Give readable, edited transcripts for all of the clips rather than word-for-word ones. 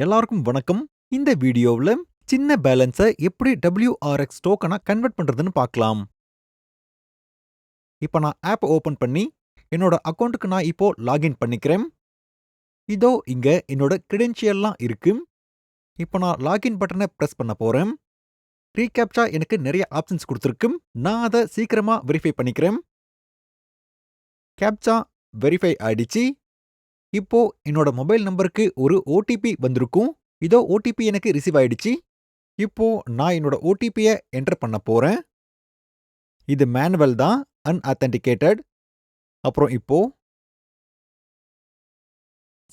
எல்லாருக்கும் வணக்கம். இந்த வீடியோவுல சின்ன பேலன்ஸ எப்படி WRX டோக்கனா கன்வெர்ட் பண்றதுன்னு பார்க்கலாம். இப்ப நான் ஆப் ஓபன் பண்ணி என்னோட அக்கவுண்ட்க்கு நான் இப்போ லாகின் பண்ணிக்கிறேன். இதோ இங்க என்னோட கிரெடென்ஷியல்லாம் இருக்கு. இப்ப நான் லாகின் பட்டன பிரஸ் பண்ண போறேன். ரீகேப்சா எனக்கு நிறைய ஆப்ஷன்ஸ் கொடுத்திருக்கு. நான் அத சீக்கிரமா வெரிஃபை பண்ணிக்கிறேன். கேப்சா வெரிஃபை ஆயிடுச்சு. இப்போ என்னோட மொபைல் நம்பருக்கு ஒரு ஓடிபி வந்திருக்கும். இதோ ஓடிபி எனக்கு ரிசீவ் ஆயிடுச்சு. இப்போ நான் என்னோட ஓடிபிய என்டர் பண்ண போறேன். இது மேனுவல் தான், அன்ஆத்தென்டிகேட்டட். அப்புறம் இப்போ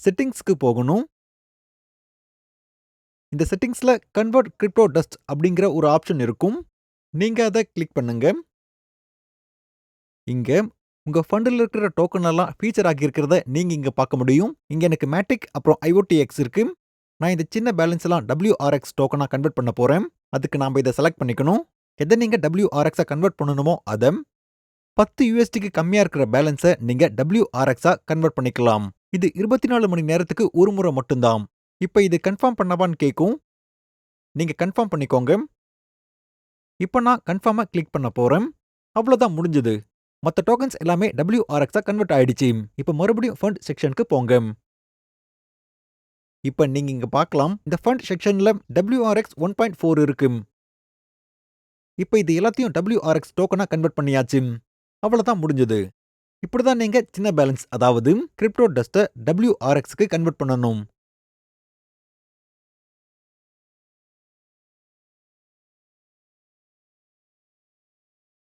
செட்டிங்ஸ்க்கு போகணும். இந்த செட்டிங்ஸ்ல கன்வெர்ட் கிரிப்டோ டஸ்ட் அப்படிங்கிற ஒரு ஆப்ஷன் இருக்கும். நீங்க அத கிளிக் பண்ணுங்க. இங்க உங்க ஃபண்ட்ல இருக்கிற டோக்கன் எல்லாம் ஃபீச்சர் ஆகி இருக்கிறத நீங்க இங்க பார்க்க முடியும். இங்க எனக்கு மேட்டிக் அப்புறம் IOTX இருக்கு. நான் இந்த சின்ன பேலன்ஸ் எல்லாம் WRX டோக்கனா கன்வெர்ட் பண்ண போறேன். அதுக்கு நாம இத செலக்ட் பண்ணிக்கணும். எதை நீங்க WRX கன்வெர்ட் பண்ணணுமோ அத 10 USDக்கு கம்மியா இருக்கிற பேலன்ஸ நீங்க WRX கன்வெர்ட் பண்ணிக்கலாம். இது 24 மணி நேரத்துக்கு ஒரு முறை மட்டும்தான். இப்ப இது கன்ஃபார்ம் பண்ணவான்னு கேக்கும். நீங்க கன்ஃபார்ம் பண்ணிக்கோங்க. இப்ப நான் கன்ஃபார்மா கிளிக் பண்ண போறேன். அவ்வளவுதான் முடிஞ்சது. மத்த டோக்கன்ஸ் எல்லாமே WRX கன்வெர்ட் ஆயிடுச்சு. இப்ப மறுபடியும் ஃபண்ட் செக்ஷனுக்கு போங்க. இப்ப நீங்க இங்க பார்க்கலாம். இந்த ஃபண்ட் செக்ஷன்ல WRX 1.4 இருக்கு. இப்ப இது எல்லாத்தையும் WRX டோக்கனா கன்வெர்ட் பண்ணியாச்சு. அவ்வளவுதான் முடிஞ்சது. இப்படிதான் நீங்க சின்ன பேலன்ஸ் அதாவது கிரிப்டோ டஸ்ட WRXக்கு கன்வெர்ட் பண்ணணும்.